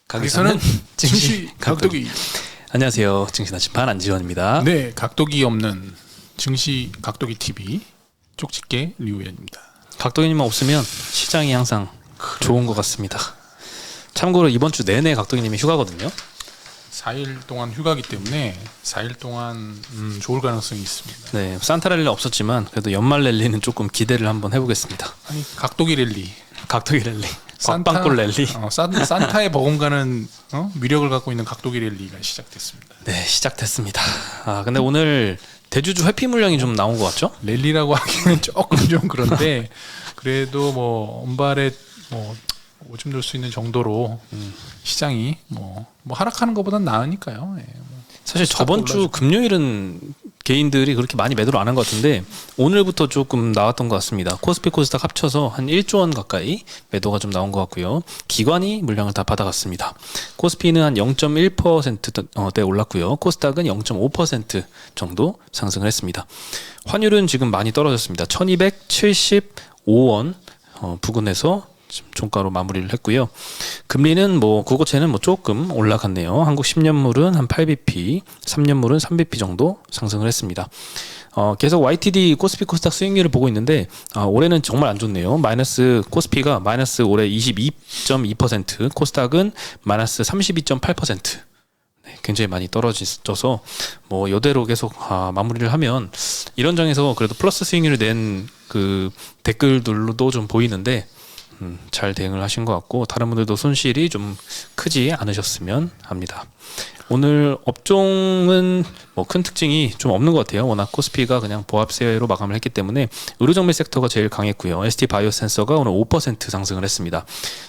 가게에서는 증시 각도기. 안녕하세요. 증시 나침반 안지원입니다. 네, 각도기 없는 증시 각도기 TV 쪽집게 류현입니다. 각도기님만 없으면 시장이 항상 좋은 것 같습니다. 참고로 이번 주 내내 각도기님이 휴가거든요. 4일 동안 휴가기 때문에 4일 동안 좋을 가능성이 있습니다. 네, 산타 랠리는 없었지만 그래도 연말 랠리는 조금 기대를 한번 해보겠습니다. 아니, 각도기 랠리. 각도기 랠리. 곽방골 랠리. 산타의 버금가는 위력을 갖고 있는 각도기 랠리가 시작됐습니다. 네, 시작됐습니다. 근데 오늘 대주주 회피 물량이 좀 나온 것 같죠? 랠리라고 하기는 조금 좀 그런데 그래도 뭐 언발에 뭐 오줌 들 수 있는 정도로 시장이 뭐 하락하는 것보단 나으니까요. 예, 사실 저번 주 금요일은 개인들이 그렇게 많이 매도를 안 한 것 같은데 오늘부터 조금 나왔던 것 같습니다. 코스피 코스닥 합쳐서 한 1조 원 가까이 매도가 좀 나온 것 같고요. 기관이 물량을 다 받아갔습니다. 코스피는 한 0.1%대 올랐고요. 코스닥은 0.5% 정도 상승을 했습니다. 환율은 지금 많이 떨어졌습니다. 1275원 부근에서 종가로 마무리를 했고요. 금리는 국어채는 조금 올라갔네요. 한국 10년물은 한 8bp, 3년물은 3bp 정도 상승을 했습니다. 계속 YTD 코스피 코스닥 수익률을 보고 있는데 올해는 정말 안 좋네요. 코스피가 마이너스 올해 22.2%, 코스닥은 마이너스 32.8%. 네, 굉장히 많이 떨어져서 이대로 계속 마무리를 하면 이런 장에서 그래도 플러스 수익률을 낸 그 댓글들도 좀 보이는데 잘 대응을 하신 것 같고 다른 분들도 손실이 좀 크지 않으셨으면 합니다. 오늘 업종은 큰 특징이 좀 없는 것 같아요. 워낙 코스피가 그냥 보합세로 마감을 했기 때문에 의료정밀 섹터가 제일 강했고요. ST바이오센서가 오늘 5% 상승을 했습니다.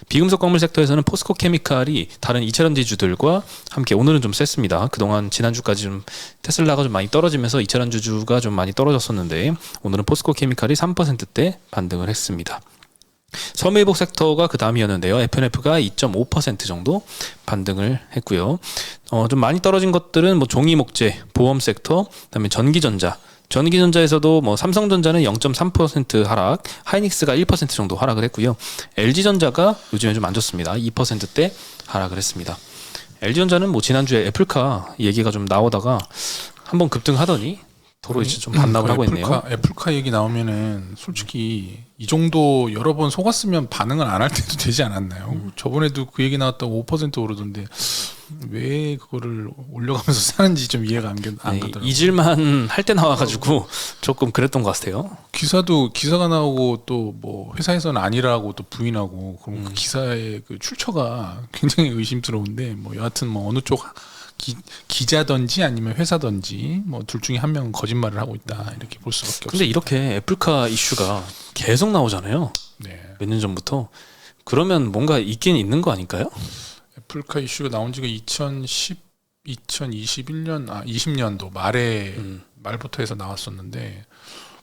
비금속 광물 섹터에서는 포스코케미칼이 다른 2차전지주들과 함께 오늘은 좀 셌습니다. 그동안 지난주까지 좀 테슬라가 좀 많이 떨어지면서 2차전지주가 좀 많이 떨어졌었는데 오늘은 포스코케미칼이 3%대 반등을 했습니다. 섬유회복 섹터가 그 다음이었는데요. FNF가 2.5% 정도 반등을 했고요. 좀 많이 떨어진 것들은 종이목재, 보험 섹터, 그다음에 전기전자에서도 삼성전자는 0.3% 하락, 하이닉스가 1% 정도 하락을 했고요. LG전자가 요즘에 좀 안 좋습니다. 2%대 하락을 했습니다. LG전자는 지난주에 애플카 얘기가 좀 나오다가 한번 급등하더니 도로 이제 좀 반납을 하고 있네요. 애플카 얘기 나오면은 솔직히 이 정도 여러 번 속았으면 반응을 안 할 때도 되지 않았나요? 저번에도 그 얘기 나왔다고 5% 오르던데 왜 그거를 올려가면서 사는지 좀 이해가 안 가더라고요. 잊을만 할 때 나와가지고 조금 그랬던 것 같아요. 기사가 나오고 또 회사에서는 아니라고 또 부인하고 그럼 그 기사의 그 출처가 굉장히 의심스러운데 여하튼 어느 쪽 기자든지 아니면 회사든지 둘 중에 한 명은 거짓말을 하고 있다 이렇게 볼 수밖에 없습니다. 근데 이렇게 애플카 이슈가 계속 나오잖아요. 네. 몇 년 전부터. 그러면 뭔가 있긴 있는 거 아닐까요? 애플카 이슈가 나온 지가 2020년도 말부터 해서 나왔었는데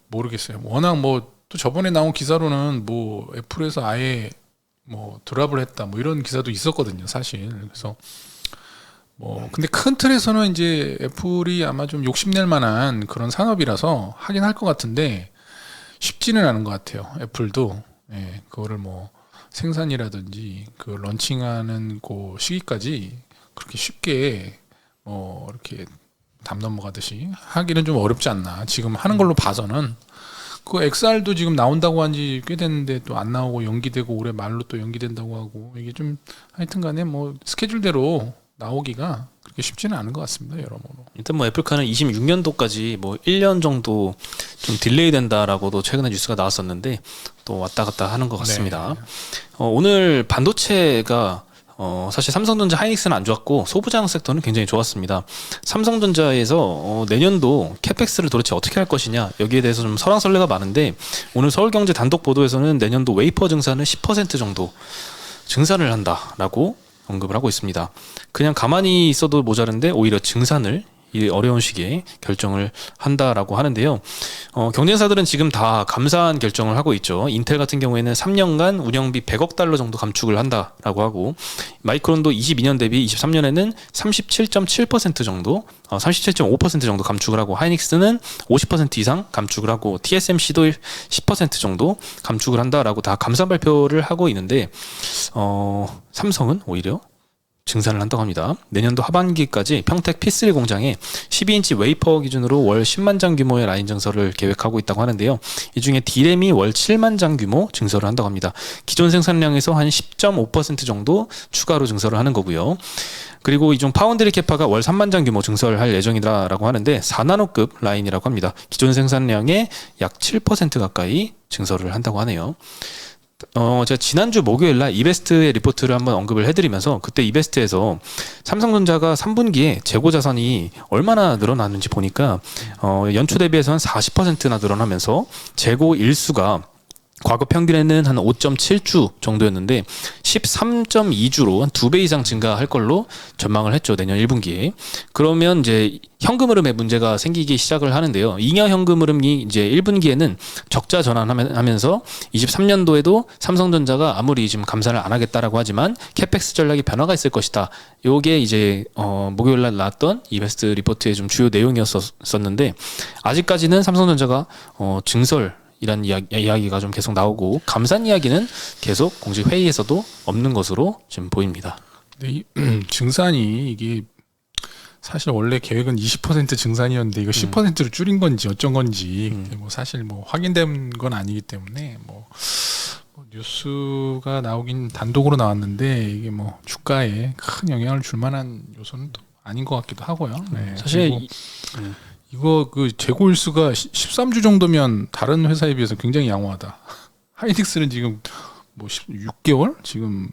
모르겠어요. 워낙 또 저번에 나온 기사로는 애플에서 아예 드랍을 했다 이런 기사도 있었거든요, 사실. 그래서 근데 큰 틀에서는 이제 애플이 아마 좀 욕심낼 만한 그런 산업이라서 하긴 할 것 같은데 쉽지는 않은 것 같아요. 애플도 그거를 생산이라든지 그 런칭하는 그 시기까지 그렇게 쉽게 이렇게 담 넘어가듯이 하기는 좀 어렵지 않나. 지금 하는 걸로 봐서는 그 XR도 지금 나온다고 한 지 꽤 됐는데 또 안 나오고 연기되고 올해 말로 또 연기된다고 하고 이게 좀 하여튼간에 스케줄대로 나오기가 그렇게 쉽지는 않은 것 같습니다. 여러모로. 일단 애플카는 26년도까지 1년 정도 좀 딜레이 된다라고도 최근에 뉴스가 나왔었는데 또 왔다 갔다 하는 것 같습니다. 네. 오늘 반도체가 사실 삼성전자, 하이닉스는 안 좋았고 소부장 섹터는 굉장히 좋았습니다. 삼성전자에서 내년도 캐펙스를 도대체 어떻게 할 것이냐 여기에 대해서 좀 설왕설래가 많은데 오늘 서울경제 단독 보도에서는 내년도 웨이퍼 증산을 10% 정도 증산을 한다라고 언급을 하고 있습니다. 그냥 가만히 있어도 모자른데 오히려 증산을 이 어려운 시기에 결정을 한다라고 하는데요. 경쟁사들은 지금 다 감사한 결정을 하고 있죠. 인텔 같은 경우에는 3년간 운영비 100억 달러 정도 감축을 한다라고 하고 마이크론도 22년 대비 23년에는 37.7% 정도 37.5% 정도 감축을 하고 하이닉스는 50% 이상 감축을 하고 TSMC도 10% 정도 감축을 한다라고 다 감사 발표를 하고 있는데 삼성은 오히려 증산을 한다고 합니다. 내년도 하반기까지 평택 P3 공장에 12인치 웨이퍼 기준으로 월 10만 장 규모의 라인 증설을 계획하고 있다고 하는데요. 이 중에 D램이 월 7만 장 규모 증설을 한다고 합니다. 기존 생산량에서 한 10.5% 정도 추가로 증설을 하는 거고요. 그리고 이중 파운드리 캐파가 월 3만 장 규모 증설할 예정이다라고 하는데 4나노급 라인이라고 합니다. 기존 생산량의 약 7% 가까이 증설을 한다고 하네요. 제가 지난주 목요일 날 이베스트의 리포트를 한번 언급을 해드리면서 그때 이베스트에서 삼성전자가 3분기에 재고 자산이 얼마나 늘어났는지 보니까 연초 대비해서 한 40%나 늘어나면서 재고 일수가 과거 평균에는 한 5.7주 정도였는데 13.2주로 한 2배 이상 증가할 걸로 전망을 했죠. 내년 1분기에. 그러면 이제 현금 흐름에 문제가 생기기 시작을 하는데요. 잉여 현금 흐름이 이제 1분기에는 적자 전환하면서 23년도에도 삼성전자가 아무리 지금 감산을 안 하겠다라고 하지만 캐펙스 전략이 변화가 있을 것이다. 요게 이제 목요일 날 나왔던 이베스트 리포트의 좀 주요 내용이었었는데 아직까지는 삼성전자가 증설 이란 이야기가 좀 계속 나오고 감산 이야기는 계속 공식 회의에서도 없는 것으로 지금 보입니다. 근데 이 증산이 이게 사실 원래 계획은 20% 증산이었는데 이거 10%로 줄인 건지 어쩐 건지 뭐 사실 뭐 확인된 건 아니기 때문에 뭐 뉴스가 나오긴 단독으로 나왔는데 이게 뭐 주가에 큰 영향을 줄 만한 요소는 또 아닌 것 같기도 하고요. 네. 사실 이거 그 재고 일수가 13주 정도면 다른 회사에 비해서 굉장히 양호하다. 하이닉스는 지금 뭐 6개월? 지금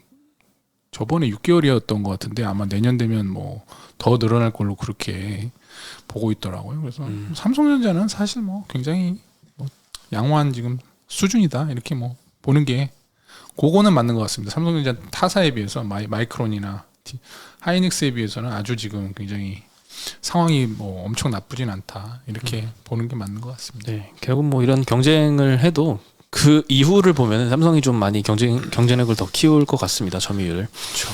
저번에 6개월이었던 것 같은데 아마 내년 되면 뭐 더 늘어날 걸로 그렇게 보고 있더라고요. 그래서 삼성전자는 사실 뭐 굉장히 뭐 양호한 지금 수준이다 이렇게 뭐 보는 게 그거는 맞는 것 같습니다. 삼성전자 타사에 비해서 마이크론이나 하이닉스에 비해서는 아주 지금 굉장히 상황이 뭐 엄청 나쁘진 않다 이렇게 보는 게 맞는 것 같습니다. 네, 결국 뭐 이런 경쟁을 해도 그 이후를 보면 삼성이 좀 많이 경쟁력을 더 키울 것 같습니다. 점유율. 그렇죠.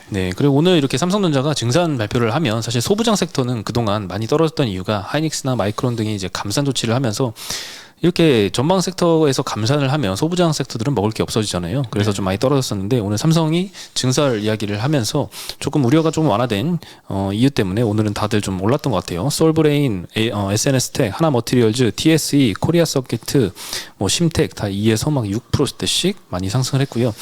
네, 그리고 오늘 이렇게 삼성전자가 증산 발표를 하면 사실 소부장 섹터는 그동안 많이 떨어졌던 이유가 하이닉스나 마이크론 등이 이제 감산 조치를 하면서 이렇게 전방 섹터에서 감산을 하면 소부장 섹터들은 먹을 게 없어지잖아요. 그래서 좀 많이 떨어졌었는데 오늘 삼성이 증설 이야기를 하면서 조금 우려가 좀 완화된 이유 때문에 오늘은 다들 좀 올랐던 것 같아요. 솔브레인, SNS텍, 하나머티리얼즈, TSE, 코리아 서킷, 뭐 심텍 다 2에서 막 6%대씩 많이 상승을 했고요.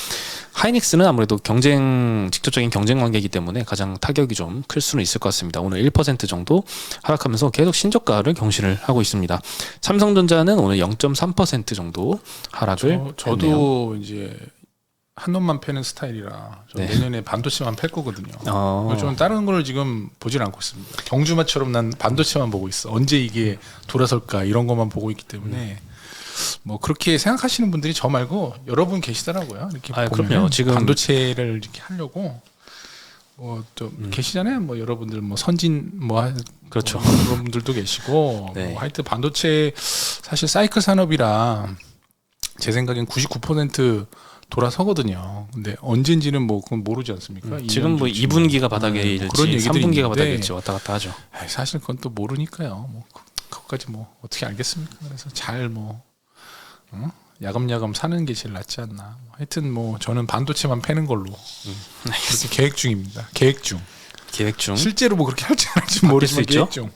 하이닉스는 아무래도 직접적인 경쟁 관계이기 때문에 가장 타격이 좀 클 수는 있을 것 같습니다. 오늘 1% 정도 하락하면서 계속 신저가를 경신을 하고 있습니다. 삼성전자는 오늘 0.3% 정도 하락을 저도 했네요. 이제 한 놈만 패는 스타일이라 네. 내년에 반도체만 팰 거거든요. 어. 저는 다른 걸 지금 보질 않고 있습니다. 경주마처럼 난 반도체만 보고 있어. 언제 이게 돌아설까 이런 것만 보고 있기 때문에 뭐 그렇게 생각하시는 분들이 저 말고 여러분 계시더라고요. 이렇게 보면 그럼요. 지금 반도체를 이렇게 하려고 뭐 좀 계시잖아요. 뭐 여러분들 뭐 선진 뭐 그렇죠. 뭐 그런 분들도 계시고 네. 뭐 하여튼 반도체 사실 사이클 산업이라 제 생각엔 99% 돌아서거든요. 근데 언젠지는 뭐 그건 모르지 않습니까? 지금 뭐 2분기가 바닥에 일지, 그런 얘기들이 3분기가 있는데 바닥에 일지 왔다 갔다 하죠. 사실 그건 또 모르니까요. 뭐 그것까지 뭐 어떻게 알겠습니까? 그래서 잘 뭐 야금야금 사는 게 제일 낫지 않나. 하여튼 뭐 저는 반도체만 패는 걸로 그렇게 계획 중입니다. 계획 중. 계획 중. 실제로 뭐 그렇게 할지 안 할지 모르지만 있죠? 계획 중.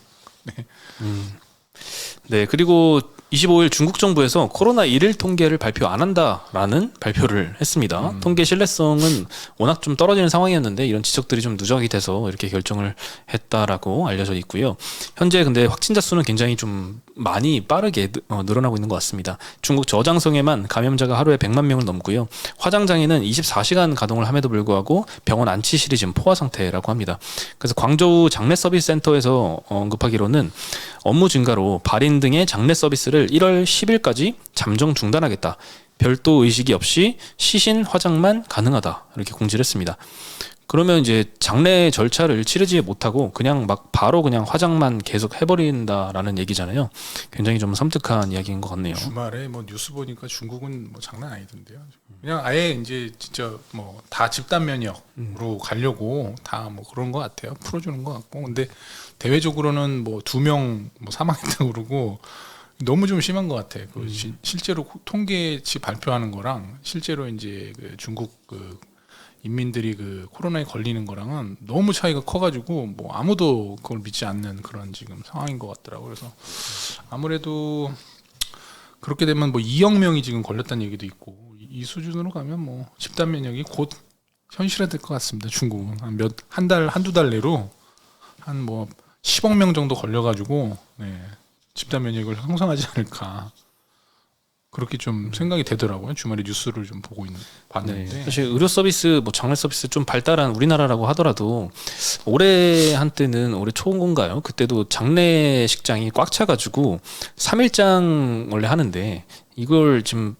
네, 그리고 25일 중국 정부에서 코로나 1일 통계를 발표 안 한다라는 발표를 했습니다. 통계 신뢰성은 워낙 좀 떨어지는 상황이었는데 이런 지적들이 좀 누적이 돼서 이렇게 결정을 했다라고 알려져 있고요. 현재 근데 확진자 수는 굉장히 좀 많이 빠르게 늘어나고 있는 것 같습니다. 중국 저장성에만 감염자가 하루에 100만 명을 넘고요. 화장장에는 24시간 가동을 함에도 불구하고 병원 안치실이 지금 포화 상태라고 합니다. 그래서 광저우 장례 서비스 센터에서 언급하기로는 업무 증가로 발인 등의 장례 서비스를 1월 10일까지 잠정 중단하겠다. 별도 의식이 없이 시신 화장만 가능하다. 이렇게 공지를 했습니다. 그러면 이제 장례 절차를 치르지 못하고 그냥 막 바로 그냥 화장만 계속 해버린다라는 얘기잖아요. 굉장히 좀 섬뜩한 이야기인 것 같네요. 주말에 뭐 뉴스 보니까 중국은 뭐 장난 아니던데요. 그냥 아예 이제 진짜 뭐 다 집단 면역으로 가려고 다 뭐 그런 것 같아요. 풀어주는 것 같고. 근데 대외적으로는 뭐 2명 뭐 사망했다고 그러고 너무 좀 심한 것 같아. 실제로 통계치 발표하는 거랑 실제로 이제 그 중국 그 인민들이 그 코로나에 걸리는 거랑은 너무 차이가 커가지고 뭐 아무도 그걸 믿지 않는 그런 지금 상황인 것 같더라고요. 그래서 아무래도 그렇게 되면 뭐 2억 명이 지금 걸렸다는 얘기도 있고 이 수준으로 가면 뭐 집단 면역이 곧 현실화될 것 같습니다. 중국은 한두 달 내로 한 뭐 10억 명 정도 걸려가지고 집단 면역을 형성하지 않을까. 그렇게 좀 생각이 되더라고요. 주말에 뉴스를 좀 봤는데. 네, 사실 의료 서비스, 뭐 장례 서비스 좀 발달한 우리나라라고 하더라도 올해 한때는 올해 초인가요? 그때도 장례식장이 꽉 차가지고 3일장 원래 하는데 이걸 지금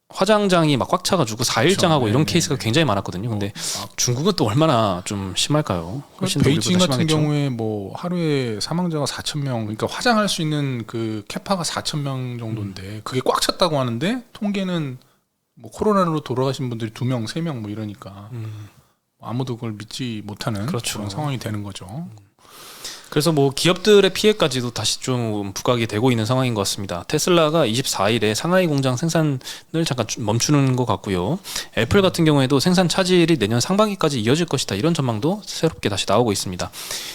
화장장이 막 꽉 차가지고 4일장 하고 이런 케이스가 굉장히 많았거든요. 근데 중국은 또 얼마나 좀 심할까요? 훨씬 더 베이징 우리보다 같은 심하겠죠? 경우에 뭐 하루에 사망자가 4,000명, 그러니까 화장할 수 있는 그 캐파가 4,000명 정도인데 그게 꽉 찼다고 하는데 통계는 뭐 코로나로 돌아가신 분들이 2명, 3명 뭐 이러니까 아무도 그걸 믿지 못하는 그렇죠. 그런 상황이 되는 거죠. 그래서 뭐 기업들의 피해까지도 다시 좀 부각이 되고 있는 상황인 것 같습니다. 테슬라가 24일에 상하이 공장 생산을 잠깐 멈추는 것 같고요. 애플 같은 경우에도 생산 차질이 내년 상반기까지 이어질 것이다. 이런 전망도 새롭게 다시 나오고 있습니다.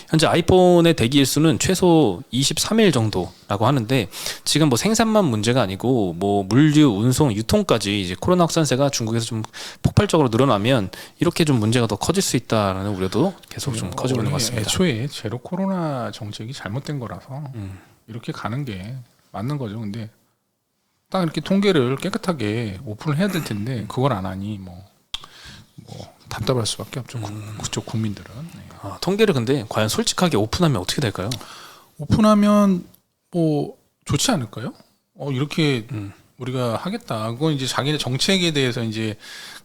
현재 아이폰의 대기 일수는 최소 23일 정도라고 하는데 지금 뭐 생산만 문제가 아니고 뭐 물류, 운송, 유통까지 이제 코로나 확산세가 중국에서 좀 폭발적으로 늘어나면 이렇게 좀 문제가 더 커질 수 있다라는 우려도 계속 좀 커지고 있는 것 같습니다. 애초에 제로 코로나 정책이 잘못된 거라서 이렇게 가는 게 맞는 거죠. 근데 딱 이렇게 통계를 깨끗하게 오픈을 해야 될 텐데 그걸 안 하니 뭐 답답할 수밖에 없죠. 그쪽 국민들은. 네. 통계를 근데 과연 솔직하게 오픈하면 어떻게 될까요? 오픈하면 뭐 좋지 않을까요? 이렇게 우리가 하겠다. 그건 이제 자기네 정책에 대해서 이제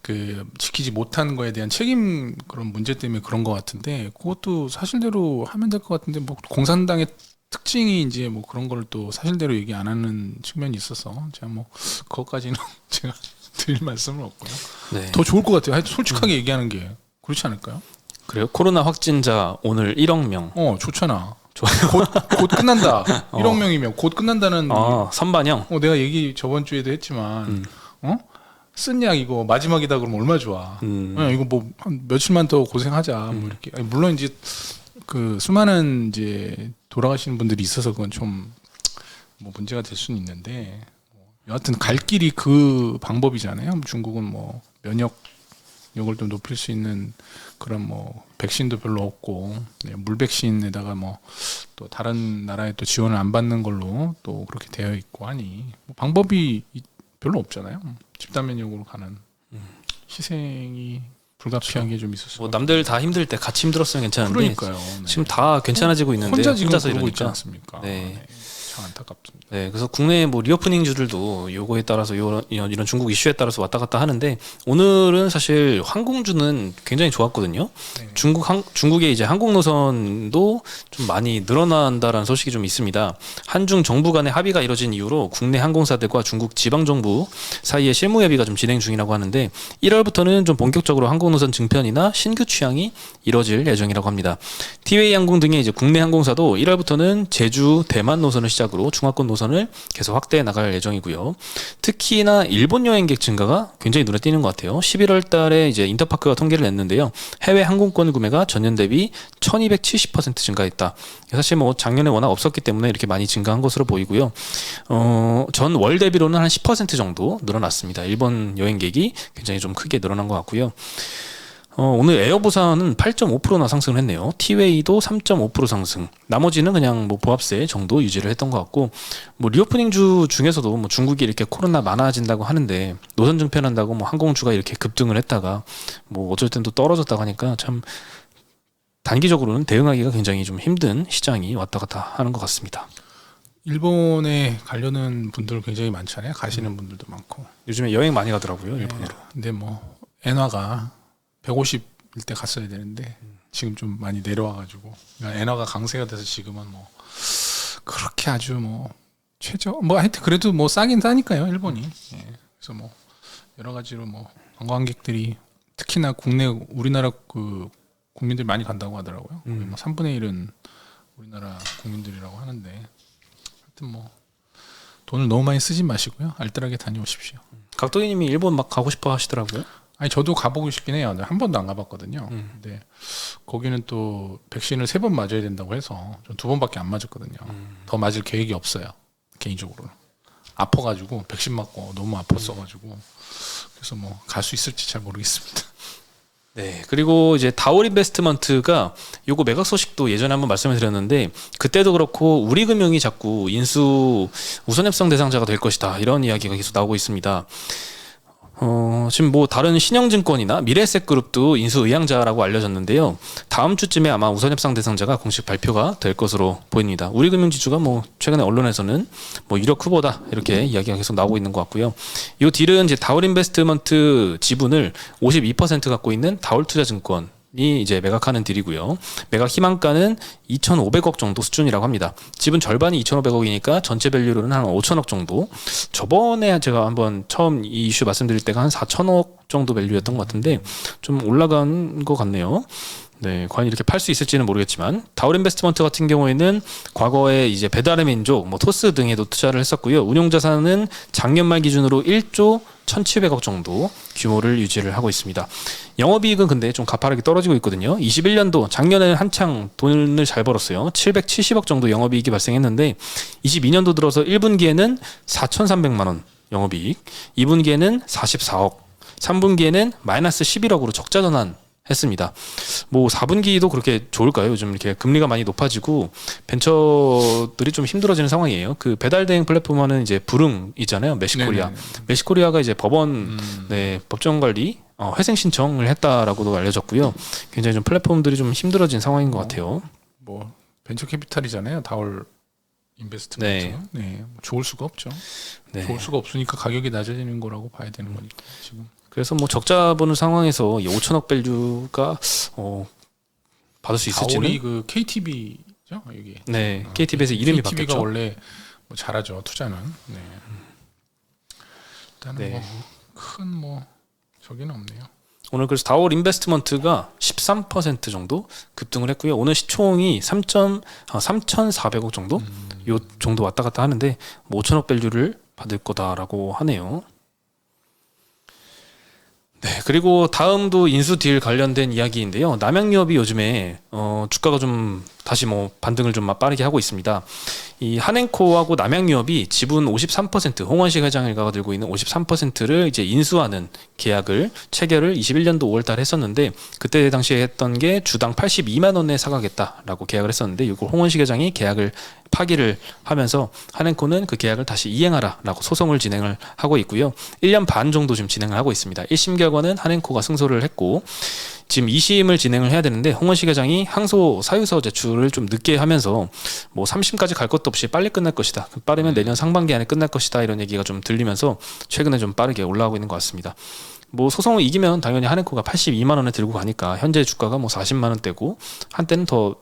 그 지키지 못한 거에 대한 책임 그런 문제 때문에 그런 것 같은데 그것도 사실대로 하면 될 것 같은데 뭐 공산당의 특징이 이제 뭐 그런 걸 또 사실대로 얘기 안 하는 측면이 있어서 제가 뭐 그것까지는 제가 드릴 말씀은 없고요. 네. 더 좋을 것 같아요. 하여튼 솔직하게 얘기하는 게 그렇지 않을까요? 그래요? 코로나 확진자 오늘 1억 명. 좋잖아. 곧 끝난다. 1억 명이면 곧 끝난다는. 선반영. 내가 얘기 저번 주에도 했지만, 쓴 약 이거 마지막이다 그러면 얼마나 좋아. 이거 뭐 한 며칠만 더 고생하자. 뭐 이렇게. 아니, 물론 이제 그 수많은 이제 돌아가시는 분들이 있어서 그건 좀 뭐 문제가 될 수는 있는데, 여하튼 갈 길이 그 방법이잖아요. 중국은 뭐 면역력을 좀 높일 수 있는 그런 뭐 백신도 별로 없고 물 백신에다가 뭐 또 다른 나라에 또 지원을 안 받는 걸로 또 그렇게 되어 있고 하니 뭐 방법이 별로 없잖아요. 집단 면역으로 가는 희생이 불가피하게 좀 있을 수. 뭐 남들 다 힘들 때 같이 힘들었으면 괜찮은데 그러니까요. 지금 다 괜찮아지고 있는데 혼자 지금 혼자서 그러고 있지 이러니까. 않습니까? 네. 참 안타깝습니다. 네, 그래서 국내 뭐 리오프닝주들도 요거에 따라서 이런 중국 이슈에 따라서 왔다 갔다 하는데 오늘은 사실 항공주는 굉장히 좋았거든요. 네. 중국의 이제 항공 노선도 좀 많이 늘어난다라는 소식이 좀 있습니다. 한중 정부 간의 합의가 이뤄진 이후로 국내 항공사들과 중국 지방 정부 사이에 실무 협의가 좀 진행 중이라고 하는데 1월부터는 좀 본격적으로 항공 노선 증편이나 신규 취항이 이뤄질 예정이라고 합니다. 티웨이 항공 등의 이제 국내 항공사도 1월부터는 제주, 대만 노선을 시작으로 중화권 노선을 계속 확대해 나갈 예정이고요. 특히나 일본 여행객 증가가 굉장히 눈에 띄는 것 같아요. 11월 달에 이제 인터파크가 통계를 냈는데요. 해외 항공권 구매가 전년 대비 1270% 증가했다. 사실 뭐 작년에 워낙 없었기 때문에 이렇게 많이 증가한 것으로 보이고요. 전 월 대비로는 한 10% 정도 늘어났습니다. 일본 여행객이 굉장히 좀 크게 늘어난 것 같고요. 오늘 에어부산은 8.5%나 상승을 했네요. 티웨이도 3.5% 상승. 나머지는 그냥 뭐 보합세 정도 유지를 했던 것 같고, 뭐 리오프닝주 중에서도 뭐 중국이 이렇게 코로나 많아진다고 하는데 노선 증편한다고 뭐 항공주가 이렇게 급등을 했다가 뭐 어쩔 땐 또 떨어졌다고 하니까 참 단기적으로는 대응하기가 굉장히 좀 힘든 시장이 왔다 갔다 하는 것 같습니다. 일본에 가려는 분들 굉장히 많잖아요. 가시는 분들도 많고. 요즘에 여행 많이 가더라고요, 일본으로. 근데 뭐 엔화가 150일 때 갔어야 되는데 지금 좀 많이 내려와가지고 그러니까 엔화가 강세가 돼서 지금은 뭐 그렇게 아주 뭐 최저 뭐 하여튼 그래도 뭐 싸긴 싸니까요 일본이. 그래서 뭐 여러 가지로 뭐 관광객들이 특히나 국내 우리나라 그 국민들 많이 간다고 하더라고요. 뭐 3분의 1은 우리나라 국민들이라고 하는데 하여튼 뭐 돈을 너무 많이 쓰지 마시고요 알뜰하게 다녀오십시오. 각도기님이 일본 막 가고 싶어 하시더라고요. 아니 저도 가보고 싶긴 해요. 한 번도 안 가봤거든요. 근데 거기는 또 백신을 3번 맞아야 된다고 해서 전 2번밖에 안 맞았거든요. 더 맞을 계획이 없어요. 개인적으로는. 아파가지고 백신 맞고 너무 아팠어가지고 그래서 뭐 갈 수 있을지 잘 모르겠습니다. 네. 그리고 이제 다올 인베스트먼트가 요거 매각 소식도 예전에 한번 말씀을 드렸는데 그때도 그렇고 우리금융이 자꾸 인수 우선협상 대상자가 될 것이다 이런 이야기가 계속 나오고 있습니다. 지금 뭐 다른 신영증권이나 미래에셋그룹도 인수 의향자라고 알려졌는데요. 다음 주쯤에 아마 우선협상 대상자가 공식 발표가 될 것으로 보입니다. 우리금융지주가 뭐 최근에 언론에서는 뭐 유력 후보다 이렇게 이야기가 계속 나오고 있는 것 같고요. 이 딜은 이제 다올인베스트먼트 지분을 52% 갖고 있는 다올투자증권 이 이제 매각하는 딜이고요. 매각 희망가는 2,500억 정도 수준이라고 합니다. 지분 절반이 2,500억이니까 전체 밸류로는 한 5천억 정도. 저번에 제가 한번 처음 이 이슈 말씀드릴 때가 한 4천억 정도 밸류였던 것 같은데 좀 올라간 것 같네요. 네, 과연 이렇게 팔 수 있을지는 모르겠지만 다올인베스트먼트 같은 경우에는 과거에 이제 배달의 민족, 뭐 토스 등에도 투자를 했었고요. 운용 자산은 작년 말 기준으로 1조 1,700억 정도 규모를 유지를 하고 있습니다. 영업이익은 근데 좀 가파르게 떨어지고 있거든요. 21년도 작년에는 한창 돈을 잘 벌었어요. 770억 정도 영업이익이 발생했는데 22년도 들어서 1분기에는 4,300만 원 영업이익, 2분기에는 44억, 3분기에는 마이너스 11억으로 적자 전환 했습니다. 뭐 4분기도 그렇게 좋을까요? 요즘 이렇게 금리가 많이 높아지고 벤처들이 좀 힘들어지는 상황이에요. 그 배달 대행 플랫폼 하는 이제 부릉 있잖아요. 메시코리아. 메시코리아가 이제 법원 네, 법정 관리 회생 신청을 했다라고도 알려졌고요. 굉장히 좀 플랫폼들이 좀 힘들어진 상황인 것 같아요. 뭐 벤처 캐피탈이잖아요. 다올 인베스트먼트. 네. 네. 뭐 좋을 수가 없죠. 네. 좋을 수가 없으니까 가격이 낮아지는 거라고 봐야 되는 거니까 지금. 그래서 뭐 적자 보는 상황에서 이 5천억 밸류가 받을 수 있을지는 다올이 그 KTB죠 여기. 네, KTB에서 이름이 KTB가 바뀌었죠. 원래 뭐 잘하죠 투자는. 네. 일단은 네. 뭐 큰 뭐 저기는 없네요. 오늘 그래서 다올 인베스트먼트가 13% 정도 급등을 했고요. 오늘 시총이 3,400억 정도 요 정도 왔다 갔다 하는데 뭐 5천억 밸류를 받을 거다라고 하네요. 네, 그리고 다음도 인수 딜 관련된 이야기인데요. 남양유업이 요즘에 주가가 좀 다시 뭐 반등을 좀 빠르게 하고 있습니다. 이 한행코하고 남양유업이 지분 53% 홍원식 회장 일가가 들고 있는 53%를 이제 인수하는 계약을 체결을 21년도 5월달에 했었는데 그때 당시에 했던 게 주당 82만 원에 사가겠다라고 계약을 했었는데 이걸 홍원식 회장이 계약을 파기를 하면서 한행코는 그 계약을 다시 이행하라라고 소송을 진행을 하고 있고요. 1년 반 정도 지금 진행을 하고 있습니다. 1심 결과는 한행코가 승소를 했고 지금 2심을 진행을 해야 되는데 홍원식 회장이 항소 사유서 제출을 좀 늦게 하면서 뭐 3심까지 갈 것도 없이 빨리 끝날 것이다. 빠르면 내년 상반기 안에 끝날 것이다. 이런 얘기가 좀 들리면서 최근에 좀 빠르게 올라오고 있는 것 같습니다. 뭐 소송을 이기면 당연히 한행코가 82만 원에 들고 가니까 현재 주가가 뭐 40만 원대고 한때는 더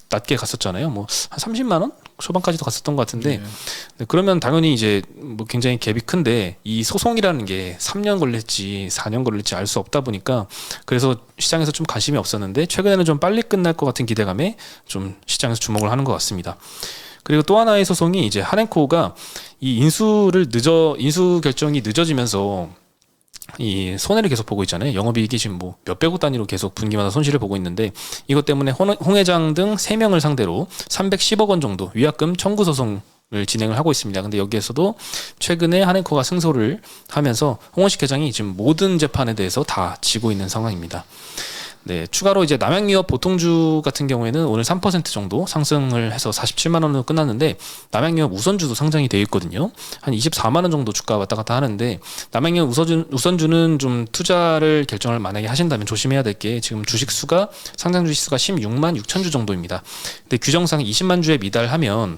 낮게 갔었잖아요. 뭐 한 30만 원 초반까지도 갔었던 것 같은데 네, 그러면 당연히 이제 뭐 굉장히 갭이 큰데 이 소송이라는 게 3년 걸릴지 4년 걸릴지 알 수 없다 보니까 그래서 시장에서 좀 관심이 없었는데 최근에는 좀 빨리 끝날 것 같은 기대감에 좀 시장에서 주목을 하는 것 같습니다. 그리고 또 하나의 소송이 이제 한행코가 이 인수 결정이 늦어지면서 이 손해를 계속 보고 있잖아요. 영업이익이 지금 뭐 몇백억 단위로 계속 분기마다 손실을 보고 있는데 이것 때문에 홍 회장 등 3명을 상대로 310억 원 정도 위약금 청구 소송을 진행을 하고 있습니다. 근데 여기에서도 최근에 한행코가 승소를 하면서 홍원식 회장이 지금 모든 재판에 대해서 다 지고 있는 상황입니다. 네, 추가로 이제 남양유업 보통주 같은 경우에는 오늘 3% 정도 상승을 해서 47만 원으로 끝났는데 남양유업 우선주도 상장이 되어 있거든요. 한 24만 원 정도 주가 왔다 갔다 하는데 남양유업 우선주는 좀 투자를 결정을 만약에 하신다면 조심해야 될 게 지금 주식 수가 상장 주식 수가 16만 6천 주 정도입니다. 근데 규정상 20만 주에 미달하면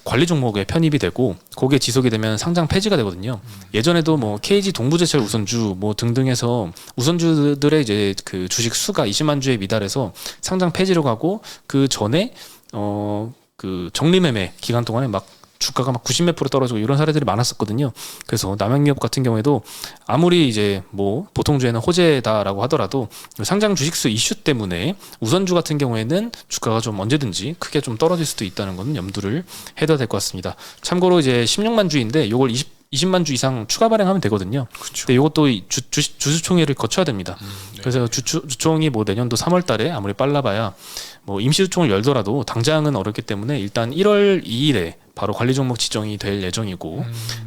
관리 종목에 편입이 되고 그게 지속이 되면 상장 폐지가 되거든요. 예전에도 뭐 KG 동부제철 우선주 뭐 등등해서 우선주들의 이제 그 주식 수가 20만 주에 미달해서 상장 폐지로 가고 그 전에 그 정리매매 기간 동안에 막 주가가 막 90몇 프로 떨어지고 이런 사례들이 많았었거든요. 그래서 남양유업 같은 경우에도 아무리 이제 뭐 보통주에는 호재다라고 하더라도 상장 주식수 이슈 때문에 우선주 같은 경우에는 주가가 좀 언제든지 크게 좀 떨어질 수도 있다는 건 염두를 해둬야 될 것 같습니다. 참고로 이제 16만 주인데 이걸 20만 주 이상 추가 발행하면 되거든요. 그렇죠. 근데 이것도 주주총회를 거쳐야 됩니다. 네. 그래서 주총이 뭐 내년도 3월달에 아무리 빨라봐야 뭐 임시주총을 열더라도 당장은 어렵기 때문에 일단 1월 2일에 바로 관리 종목 지정이 될 예정이고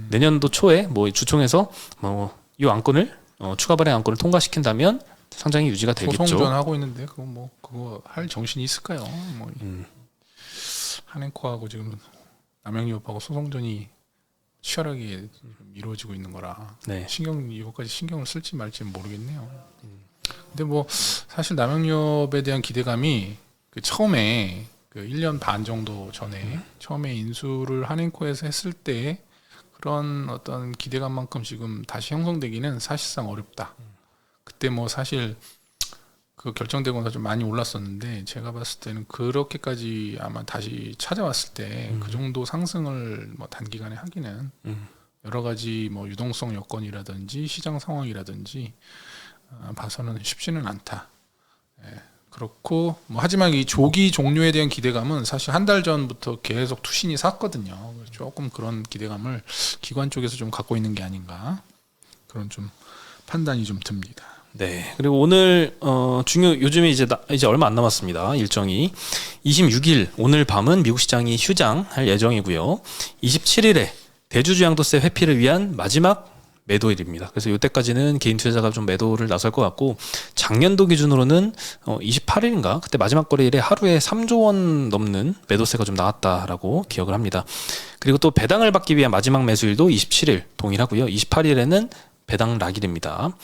내년도 초에 뭐 주총에서 뭐 이 안건을 추가 발행 안건을 통과시킨다면 상장이 유지가 되겠죠. 소송전 하고 있는데 그거 할 정신이 있을까요? 뭐 한행코하고 지금 남양유업하고 소송전이 치열하게 이루어지고 있는 거라 네. 이거까지 신경을 쓸지 말지는 모르겠네요. 근데 뭐 사실 남양유업에 대한 기대감이 그 처음에 그 1년 반 정도 전에 처음에 인수를 한행코에서 했을 때 그런 어떤 기대감만큼 지금 다시 형성되기는 사실상 어렵다. 그때 뭐 사실 그 결정되고 나서 좀 많이 올랐었는데 제가 봤을 때는 그렇게까지 아마 다시 찾아왔을 때 그 정도 상승을 뭐 단기간에 하기는 여러 가지 뭐 유동성 여건이라든지 시장 상황이라든지 봐서는 쉽지는 않다. 예, 그렇고 뭐 하지만 이 조기 종료에 대한 기대감은 사실 한 달 전부터 계속 투신이 샀거든요. 조금 그런 기대감을 기관 쪽에서 좀 갖고 있는 게 아닌가 그런 좀 판단이 좀 듭니다. 네. 그리고 오늘 요즘에 이제 얼마 안 남았습니다. 일정이 26일 오늘 밤은 미국 시장이 휴장할 예정이고요. 27일에 대주주 양도세 회피를 위한 마지막 매도일입니다. 그래서 이때까지는 개인 투자자가 좀 매도를 나설 것 같고 작년도 기준으로는 28일인가 그때 마지막 거래일에 하루에 3조 원 넘는 매도세가 좀 나왔다라고 기억을 합니다. 그리고 또 배당을 받기 위한 마지막 매수일도 27일 동일하고요. 28일에는 배당 락일입니다.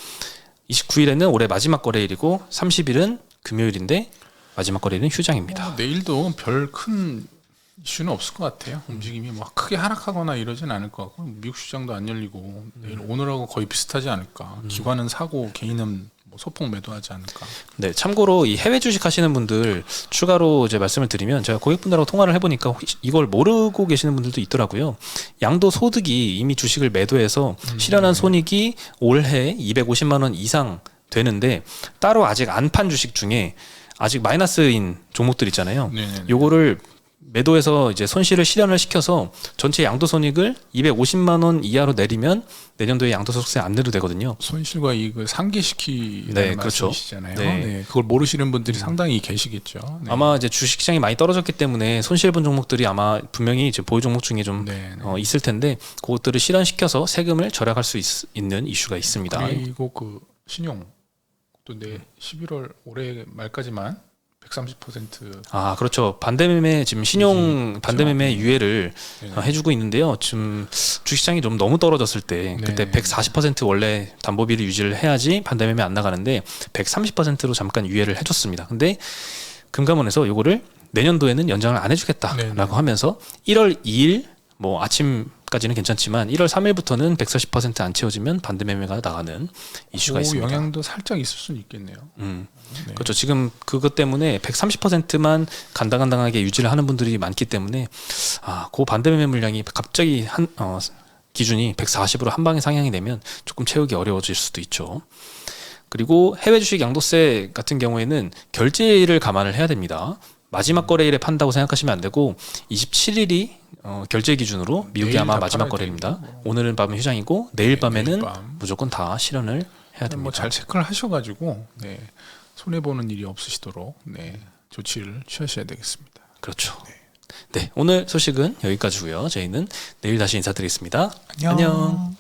29일에는 올해 마지막 거래일이고 30일은 금요일인데 마지막 거래일은 휴장입니다. 내일도 별 큰 이슈는 없을 것 같아요. 움직임이 뭐 크게 하락하거나 이러진 않을 것 같고 미국 시장도 안 열리고 내일 오늘하고 거의 비슷하지 않을까. 기관은 사고 개인은 뭐 소폭 매도하지 않을까. 네, 참고로 이 해외 주식 하시는 분들 추가로 이제 말씀을 드리면 제가 고객분들하고 통화를 해보니까 이걸 모르고 계시는 분들도 있더라고요. 양도 소득이 이미 주식을 매도해서 실현한 손익이 올해 250만 원 이상 되는데 따로 아직 안 판 주식 중에 아직 마이너스인 종목들 있잖아요. 네네네. 요거를 매도해서 이제 손실을 실현을 시켜서 전체 양도손익을 250만 원 이하로 내리면 내년도에 양도소득세 안 내도 되거든요. 손실과 이익을 상기시키라는 네, 그렇죠. 말씀이시잖아요. 네. 네, 그걸 모르시는 분들이 상당히 계시겠죠. 네. 아마 이제 주식시장이 많이 떨어졌기 때문에 손실본 종목들이 아마 분명히 이제 보유 종목 중에 좀 있을 텐데 그것들을 실현시켜서 세금을 절약할 수 있는 이슈가 있습니다. 그리고 그 신용 또 11월 올해 말까지만 130% 아, 그렇죠. 반대매매 지금 신용 반대매매 유예를 해주고 있는데요. 지금 주식시장이 좀 너무 떨어졌을 때 그때 140% 원래 담보비를 유지를 해야지 반대매매 안 나가는데 130%로 잠깐 유예를 해줬습니다. 근데 금감원에서 이거를 내년도에는 연장을 안 해주겠다라고 하면서 1월 2일 뭐 아침까지는 괜찮지만 1월 3일부터는 140%안 채워지면 반대매매가 나가는 이슈가 있습니다. 영향도 살짝 있을 수는 있겠네요. 네. 그렇죠. 지금 그것 때문에 130%만 간당간당하게 유지를 하는 분들이 많기 때문에 그 반대매매 물량이 갑자기 기준이 140으로 한 방에 상향이 되면 조금 채우기 어려워질 수도 있죠. 그리고 해외 주식 양도세 같은 경우에는 결제일을 감안을 해야 됩니다. 마지막 거래일에 판다고 생각하시면 안 되고 27일이 결제 기준으로 미국이 아마 마지막 거래입니다. 오늘은 밤은 휴장이고 내일 밤에는 무조건 다 실현을 해야 됩니다. 뭐 잘 체크를 하셔가지고 손해 보는 일이 없으시도록 조치를 취하셔야 되겠습니다. 그렇죠. 네, 오늘 소식은 여기까지고요. 저희는 내일 다시 인사드리겠습니다. 안녕.